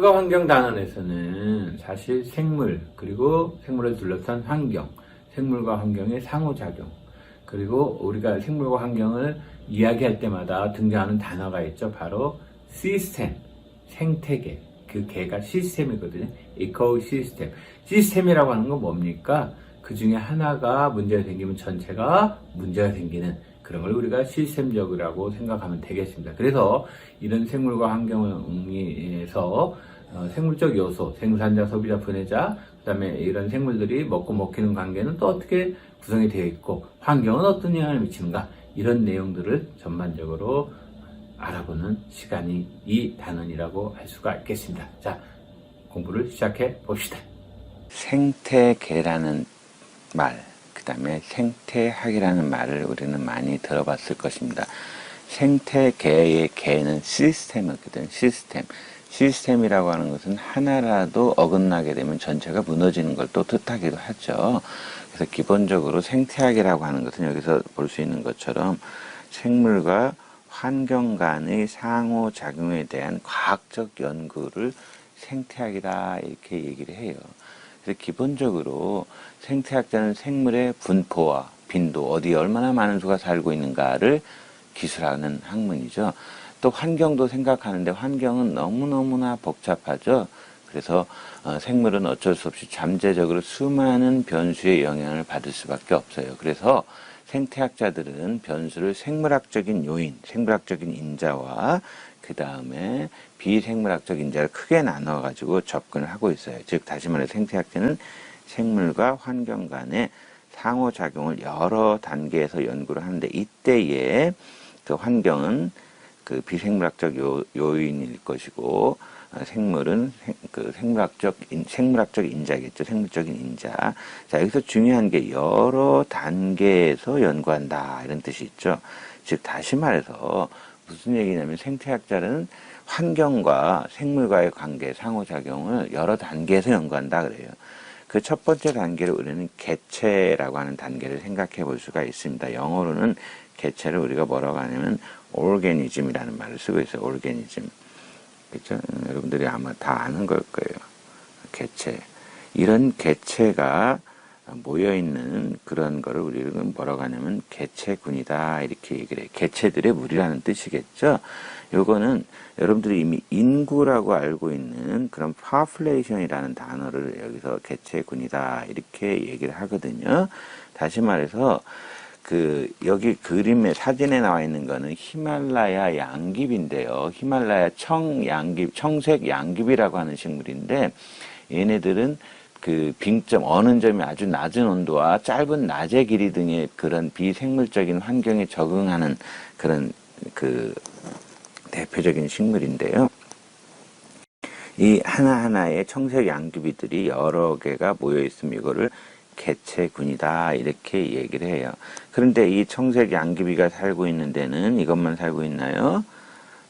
생물과 환경 단원에서는 사실 생물, 그리고 생물을 둘러싼 환경, 생물과 환경의 상호작용, 그리고 우리가 생물과 환경을 이야기할 때마다 등장하는 단어가 있죠. 바로 시스템, 생태계. 그 개가 시스템이거든요. 이코시스템. 시스템이라고 하는 건 뭡니까? 그 중에 하나가 문제가 생기면 전체가 문제가 생기는 그런 걸 우리가 시스템적이라고 생각하면 되겠습니다. 그래서 이런 생물과 환경에서 생물적 요소, 생산자, 소비자, 분해자, 그 다음에 이런 생물들이 먹고 먹히는 관계는 또 어떻게 구성이 되어 있고 환경은 어떤 영향을 미치는가, 이런 내용들을 전반적으로 알아보는 시간이 이 단원이라고 할 수가 있겠습니다. 자, 공부를 시작해 봅시다. 생태계라는 말, 그 다음에 생태학이라는 말을 우리는 많이 들어봤을 것입니다. 생태계의 개는 시스템이거든. 시스템이라고 하는 것은 하나라도 어긋나게 되면 전체가 무너지는 걸 또 뜻하기도 하죠. 그래서 기본적으로 생태학이라고 하는 것은 여기서 볼 수 있는 것처럼 생물과 환경 간의 상호작용에 대한 과학적 연구를 생태학이다 이렇게 얘기를 해요. 그래서 기본적으로 생태학자는 생물의 분포와 빈도, 어디에 얼마나 많은 수가 살고 있는가를 기술하는 학문이죠. 또 환경도 생각하는데 환경은 너무너무나 복잡하죠. 그래서 생물은 어쩔 수 없이 잠재적으로 수많은 변수의 영향을 받을 수밖에 없어요. 그래서 생태학자들은 변수를 생물학적인 요인, 생물학적인 인자와 그 다음에 비생물학적 인자를 크게 나눠가지고 접근을 하고 있어요. 즉 다시 말해 생태학자는 생물과 환경 간의 상호작용을 여러 단계에서 연구를 하는데, 이때에 그 환경은 그 비생물학적 요인일 것이고 생물은 그 생물학적 인자겠죠. 생물적인 인자. 자, 여기서 중요한 게 여러 단계에서 연구한다 이런 뜻이 있죠. 즉 다시 말해서 무슨 얘기냐면 생태학자는 환경과 생물과의 관계, 상호작용을 여러 단계에서 연구한다 그래요. 그 첫 번째 단계를 우리는 개체라고 하는 단계를 생각해 볼 수가 있습니다. 영어로는 개체를 우리가 뭐라고 하냐면 organism이라는 말을 쓰고 있어요. organism. 그렇죠? 여러분들이 아마 다 아는 걸 거예요. 개체. 이런 개체가 모여있는 그런 거를 우리는 뭐라고 하냐면 개체군이다 이렇게 얘기를 해요. 개체들의 무리라는 뜻이겠죠. 요거는 여러분들이 이미 인구라고 알고 있는 그런 population이라는 단어를 여기서 개체군이다 이렇게 얘기를 하거든요. 다시 말해서 여기 그림에 사진에 나와 있는 거는 히말라야 양귀비인데요. 히말라야 청색 양귀비라고 하는 식물인데, 얘네들은 그 빙점, 어느 점이 아주 낮은 온도와 짧은 낮의 길이 등의 그런 비생물적인 환경에 적응하는 그런 대표적인 식물인데요. 이 하나하나의 청색 양귀비들이 여러 개가 모여 있으면 이거를 개체군이다 이렇게 얘기를 해요. 그런데 이 청색 양귀비가 살고 있는 데는 이것만 살고 있나요?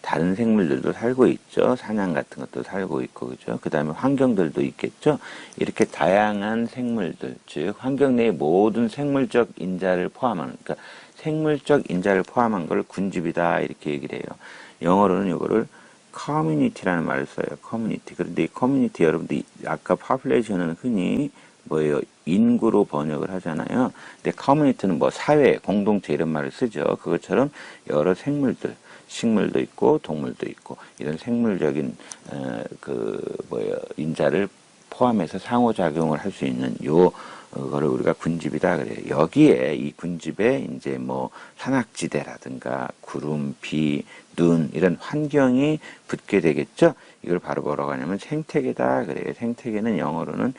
다른 생물들도 살고 있죠. 사냥 같은 것도 살고 있고, 그죠? 그 다음에 환경들도 있겠죠. 이렇게 다양한 생물들, 즉 환경 내의 모든 생물적 인자를 포함하는, 그러니까 생물적 인자를 포함한 걸 군집이다 이렇게 얘기를 해요. 영어로는 이거를 커뮤니티라는 말을 써요. 커뮤니티. 그런데 이 커뮤니티, 여러분들이 아까 population은 흔히 뭐예요? 인구로 번역을 하잖아요. 근데 커뮤니티는 뭐 사회, 공동체 이런 말을 쓰죠. 그것처럼 여러 생물들, 식물도 있고 동물도 있고 이런 생물적인 인자를 포함해서 상호작용을 할 수 있는 거를 우리가 군집이다 그래요. 여기에 이 군집에 이제 뭐 산악지대라든가 구름, 비, 눈 이런 환경이 붙게 되겠죠. 이걸 바로 뭐라고 하냐면 생태계다 그래요. 생태계는 영어로는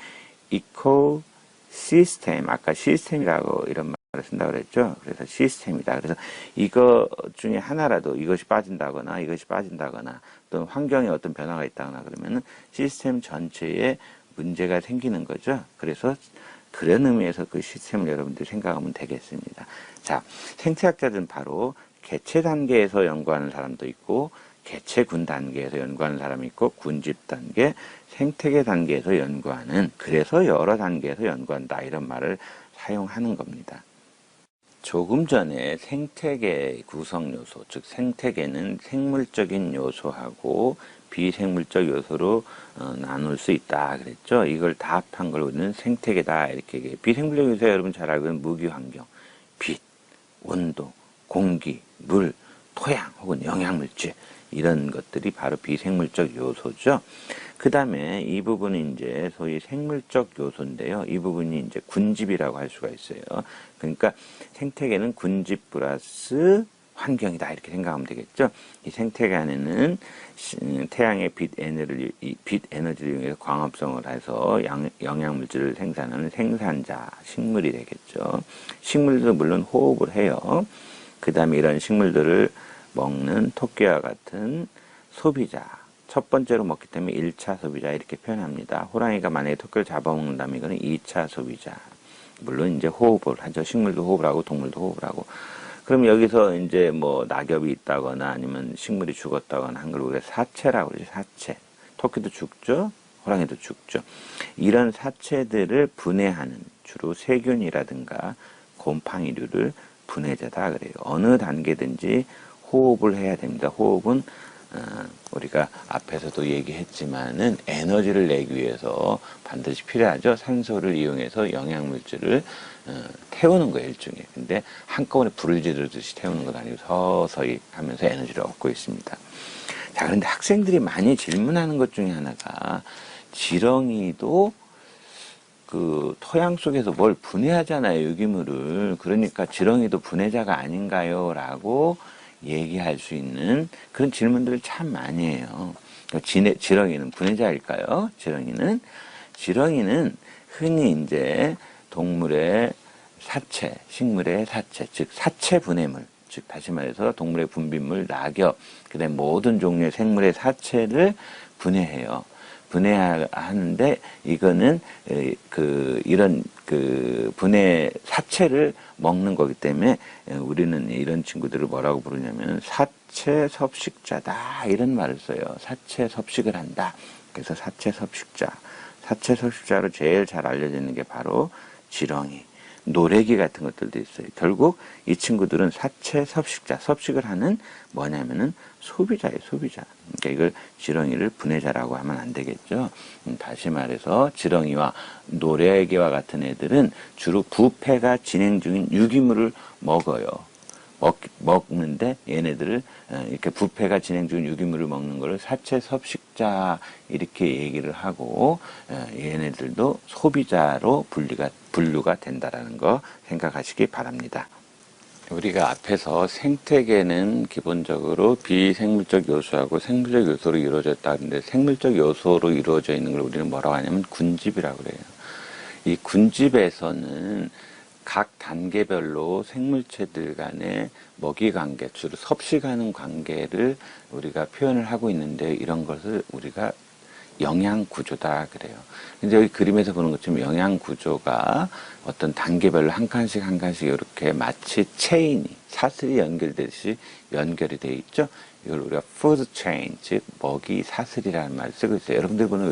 이코시스템, 아까 시스템이라고 이런 말을 쓴다고 그랬죠. 그래서 시스템이다. 그래서 이거 중에 하나라도 이것이 빠진다거나 또는 환경에 어떤 변화가 있다거나 그러면은 시스템 전체에 문제가 생기는 거죠. 그래서 그런 의미에서 그 시스템을 여러분들이 생각하면 되겠습니다. 자, 생태학자들은 바로 개체 단계에서 연구하는 사람도 있고 개체군 단계에서 연구하는 사람이 있고 군집 단계, 생태계 단계에서 연구하는, 그래서 여러 단계에서 연구한다 이런 말을 사용하는 겁니다. 조금 전에 생태계 구성 요소, 즉 생태계는 생물적인 요소하고 비생물적 요소로 나눌 수 있다 그랬죠. 이걸 다 합한 걸 우리는 생태계다 이렇게 얘기해요. 비생물적 요소 여러분 잘 알고 있는 무기환경, 빛, 온도, 공기, 물, 토양 혹은 영양물질 이런 것들이 바로 비생물적 요소죠. 그 다음에 이 부분이 이제 소위 생물적 요소인데요. 이 부분이 이제 군집이라고 할 수가 있어요. 그러니까 생태계는 군집 플러스 환경이다 이렇게 생각하면 되겠죠. 이 생태계 안에는 태양의 빛 에너지를 이용해서 광합성을 해서 영양물질을 생산하는 생산자, 식물이 되겠죠. 식물도 물론 호흡을 해요. 그 다음에 이런 식물들을 먹는 토끼와 같은 소비자, 첫 번째로 먹기 때문에 1차 소비자 이렇게 표현합니다. 호랑이가 만약에 토끼를 잡아먹는다면 이거는 2차 소비자. 물론 이제 호흡을 하죠. 식물도 호흡을 하고 동물도 호흡을 하고. 그럼 여기서 이제 뭐 낙엽이 있다거나 아니면 식물이 죽었다거나 한 걸 우리가 사체라고 그러죠. 사체. 토끼도 죽죠. 호랑이도 죽죠. 이런 사체들을 분해하는 주로 세균이라든가 곰팡이류를 분해자다 그래요. 어느 단계든지 호흡을 해야 됩니다. 호흡은 우리가 앞에서도 얘기했지만은 에너지를 내기 위해서 반드시 필요하죠. 산소를 이용해서 영양물질을 태우는 거예요, 일종의. 근데 한꺼번에 불을 지르듯이 태우는 건 아니고 서서히 하면서 에너지를 얻고 있습니다. 자, 그런데 학생들이 많이 질문하는 것 중에 하나가 지렁이도 그 토양 속에서 뭘 분해하잖아요, 유기물을. 그러니까 지렁이도 분해자가 아닌가요? 라고 얘기할 수 있는 그런 질문들을 참 많이 해요. 지렁이는 분해자일까요? 지렁이는 흔히 이제 동물의 사체, 식물의 사체, 즉 사체 분해물, 즉 다시 말해서 동물의 분비물, 낙엽, 그다음 모든 종류의 생물의 사체를 분해해요. 분해하는데 이거는 이런 분해 사체를 먹는 거기 때문에 우리는 이런 친구들을 뭐라고 부르냐면 사체 섭식자다 이런 말을 써요. 사체 섭식을 한다. 그래서 사체 섭식자로 제일 잘 알려져 있는 게 바로 지렁이, 노래기 같은 것들도 있어요. 결국 이 친구들은 사체 섭식자, 섭식을 하는 뭐냐면은 소비자예요, 소비자. 그러니까 이걸 지렁이를 분해자라고 하면 안 되겠죠. 다시 말해서 지렁이와 노래기와 같은 애들은 주로 부패가 진행 중인 유기물을 먹어요. 먹는데 얘네들을 이렇게 부패가 진행 중인 유기물을 먹는 거를 사체 섭식자 이렇게 얘기를 하고 얘네들도 소비자로 분류가 된다라는 거 생각하시기 바랍니다. 우리가 앞에서 생태계는 기본적으로 비생물적 요소하고 생물적 요소로 이루어졌다 하는데 생물적 요소로 이루어져 있는 걸 우리는 뭐라고 하냐면 군집이라고 그래요. 이 군집에서는 각 단계별로 생물체들 간의 먹이 관계, 주로 섭식하는 관계를 우리가 표현을 하고 있는데 이런 것을 우리가 영양 구조다 그래요. 근데 여기 그림에서 보는 것처럼 영양 구조가 어떤 단계별로 한 칸씩 이렇게 마치 체인이 사슬이 연결되듯이 연결이 되어 있죠. 이걸 우리가 food chain, 즉 먹이 사슬이라는 말을 쓰고 있어요. 여러분들 보는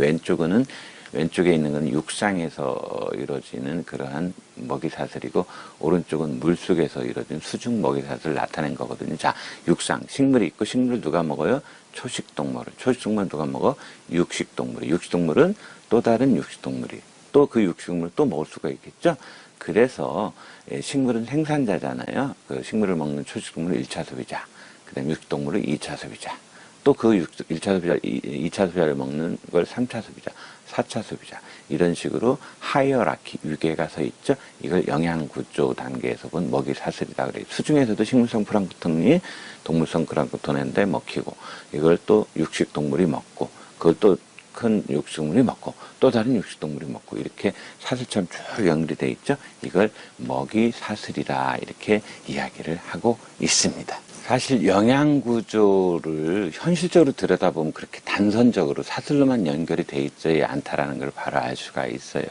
왼쪽에 있는 건 육상에서 이루어지는 그러한 먹이사슬이고 오른쪽은 물속에서 이루어진 수중 먹이사슬을 나타낸 거거든요. 자, 육상, 식물이 있고 식물을 누가 먹어요? 초식동물을. 초식동물은 누가 먹어? 육식동물이. 육식동물은 또 다른 육식동물이. 또 그 육식동물을 또 먹을 수가 있겠죠? 그래서 식물은 생산자잖아요. 그 식물을 먹는 초식동물은 1차 소비자. 그 다음에 육식동물은 2차 소비자. 또 그 1차 소비자, 2차 소비자를 먹는 걸 3차 소비자. 4차 소비자 이런 식으로 하이어라키 위계가 서 있죠. 이걸 영양구조 단계에서 본 먹이 사슬이다 그래요. 수중에서도 식물성 플랑크톤이 동물성 플랑크톤한테 먹히고 이걸 또 육식동물이 먹고 그걸 또 큰 육식동물이 먹고 또 다른 육식동물이 먹고 이렇게 사슬처럼 쭉 연결이 돼 있죠. 이걸 먹이 사슬이다 이렇게 이야기를 하고 있습니다. 사실 영양구조를 현실적으로 들여다보면 그렇게 단선적으로 사슬로만 연결이 돼 있지 않다라는 걸 바로 알 수가 있어요.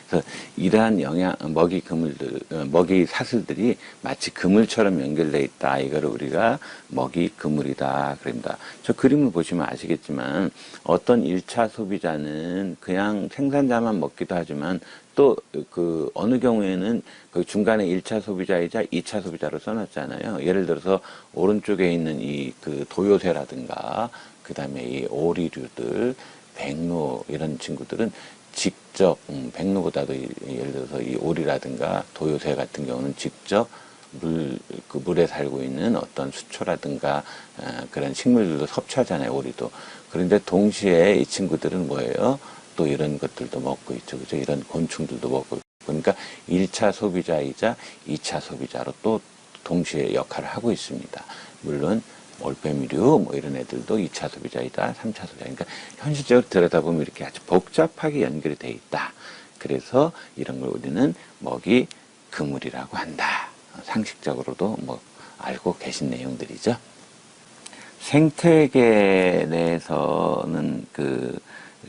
그래서 이러한 먹이 사슬들이 마치 그물처럼 연결돼 있다. 이거를 우리가 먹이 그물이다. 그럽니다. 저 그림을 보시면 아시겠지만 어떤 1차 소비자는 그냥 생산자만 먹기도 하지만 또 그 어느 경우에는 그 중간에 1차 소비자이자 2차 소비자로 써놨잖아요. 예를 들어서 오른쪽에 있는 이 그 도요새라든가 그다음에 이 오리류들, 백로 이런 친구들은 직접 백로보다도 예를 들어서 이 오리라든가 도요새 같은 경우는 직접 그 물에 살고 있는 어떤 수초라든가 그런 식물들도 섭취하잖아요, 오리도. 그런데 동시에 이 친구들은 뭐예요? 또 이런 것들도 먹고 있죠. 그죠? 이런 곤충들도 먹고 있고. 그러니까 1차 소비자이자 2차 소비자로 또 동시에 역할을 하고 있습니다. 물론 올빼미류 뭐 이런 애들도 2차 소비자이다, 3차 소비자. 그러니까 현실적으로 들여다보면 이렇게 아주 복잡하게 연결이 돼 있다. 그래서 이런 걸 우리는 먹이 그물이라고 한다. 상식적으로도 뭐 알고 계신 내용들이죠. 생태계 내에서는 그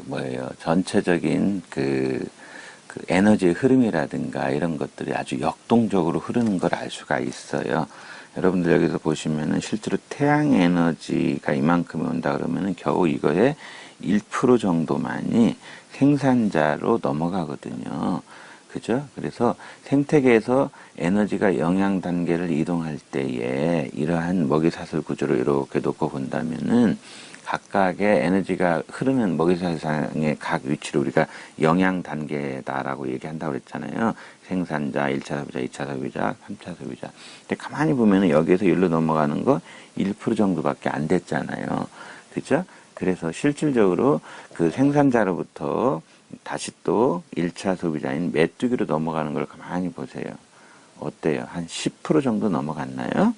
뭐예요? 전체적인 그 에너지의 흐름이라든가 이런 것들이 아주 역동적으로 흐르는 걸 알 수가 있어요. 여러분들 여기서 보시면은 실제로 태양 에너지가 이만큼이 온다 그러면은 겨우 이거의 1% 정도만이 생산자로 넘어가거든요. 그죠? 그래서 생태계에서 에너지가 영양 단계를 이동할 때에 이러한 먹이사슬 구조를 이렇게 놓고 본다면은 각각의 에너지가 흐르는 먹이사슬상의 각 위치를 우리가 영양 단계다라고 얘기한다고 그랬잖아요. 생산자, 1차 소비자, 2차 소비자, 3차 소비자. 근데 가만히 보면은 여기에서 일로 넘어가는 거 1% 정도밖에 안 됐잖아요. 그죠? 그래서 실질적으로 그 생산자로부터 다시 또 1차 소비자인 메뚜기로 넘어가는 걸 가만히 보세요. 어때요? 한 10% 정도 넘어갔나요?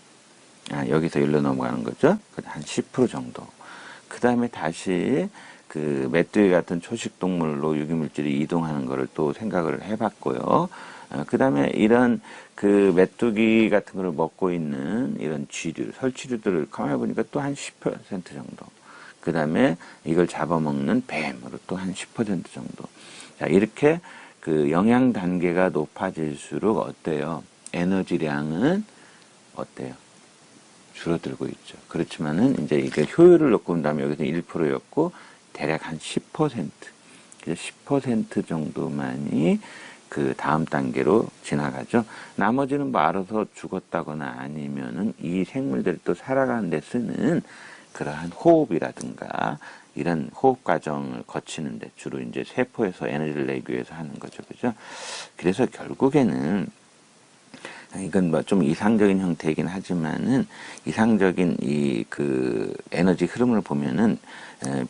여기서 일로 넘어가는 거죠? 한 10% 정도. 그 다음에 다시 그 메뚜기 같은 초식 동물로 유기물질이 이동하는 거를 또 생각을 해봤고요. 그 다음에 이런 그 메뚜기 같은 거를 먹고 있는 이런 쥐류, 설치류들을 가만히 보니까 또 한 10% 정도. 그 다음에 이걸 잡아먹는 뱀으로 또 한 10% 정도. 자, 이렇게 그 영양 단계가 높아질수록 어때요? 에너지량은 어때요? 줄어들고 있죠. 그렇지만은 이제 이게 효율을 놓고 본다면 여기서 1%였고 대략 한 10%, 그래서 10% 정도만이 그 다음 단계로 지나가죠. 나머지는 뭐 알아서 죽었다거나 아니면은 이 생물들이 또 살아가는 데 쓰는 그러한 호흡이라든가 이런 호흡 과정을 거치는데 주로 이제 세포에서 에너지를 내기 위해서 하는 거죠. 그죠? 그래서 결국에는 이건 뭐 좀 이상적인 형태이긴 하지만은 이상적인 이 그 에너지 흐름을 보면은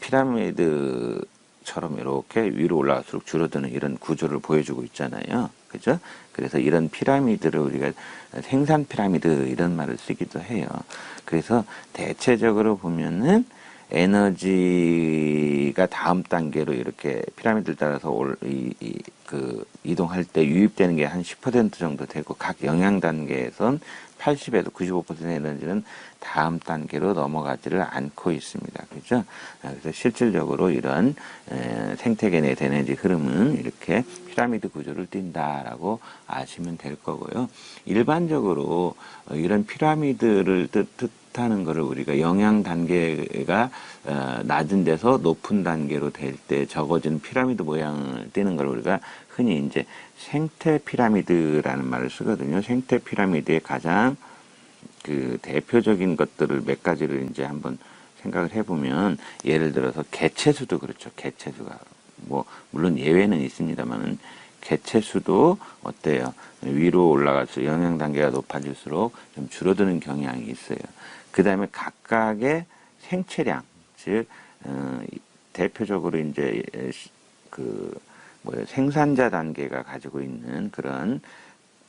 피라미드처럼 이렇게 위로 올라갈수록 줄어드는 이런 구조를 보여주고 있잖아요. 그죠? 그래서 이런 피라미드를 우리가 생산 피라미드 이런 말을 쓰기도 해요. 그래서 대체적으로 보면은 에너지가 다음 단계로 이렇게 피라미드를 따라서 이동할 때 유입되는 게 한 10% 정도 되고 각 영양 단계에선 80에서 95% 에너지는 다음 단계로 넘어가지를 않고 있습니다. 그죠? 그래서 실질적으로 이런 생태계 내 에너지 흐름은 이렇게 피라미드 구조를 띈다라고 아시면 될 거고요. 일반적으로 이런 피라미드를 뜻하는 것을 우리가 영양 단계가 낮은 데서 높은 단계로 될 때 적어지는 피라미드 모양을 띠는 걸 우리가 흔히 이제 생태 피라미드라는 말을 쓰거든요. 생태 피라미드의 가장 그 대표적인 것들을 몇 가지를 이제 한번 생각을 해보면 예를 들어서 개체수도 그렇죠. 개체수가 뭐 물론 예외는 있습니다만은 개체수도 어때요? 위로 올라갈수록 영양 단계가 높아질수록 좀 줄어드는 경향이 있어요. 그 다음에 각각의 생체량, 즉 대표적으로 이제 생산자 단계가 가지고 있는 그런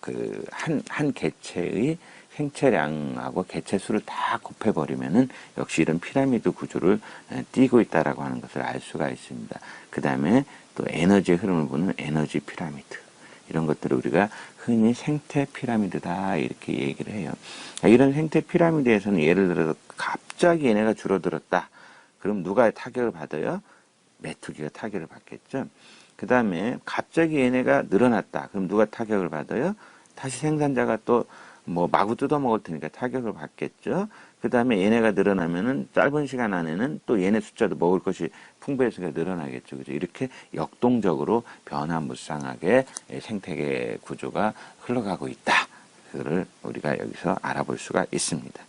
그 한 개체의 생체량하고 개체수를 다 곱해버리면은 역시 이런 피라미드 구조를 띠고 있다라고 하는 것을 알 수가 있습니다. 그 다음에 또 에너지의 흐름을 보는 에너지 피라미드. 이런 것들을 우리가 흔히 생태 피라미드다 이렇게 얘기를 해요. 이런 생태 피라미드에서는 예를 들어서 갑자기 얘네가 줄어들었다. 그럼 누가 타격을 받아요? 메뚜기가 타격을 받겠죠. 그 다음에 갑자기 얘네가 늘어났다. 그럼 누가 타격을 받아요? 다시 생산자가 또 뭐 마구 뜯어먹을 테니까 타격을 받겠죠. 그 다음에 얘네가 늘어나면은 짧은 시간 안에는 또 얘네 숫자도 먹을 것이 풍부해서 늘어나겠죠. 그죠? 이렇게 역동적으로 변화무쌍하게 생태계 구조가 흘러가고 있다. 그거를 우리가 여기서 알아볼 수가 있습니다.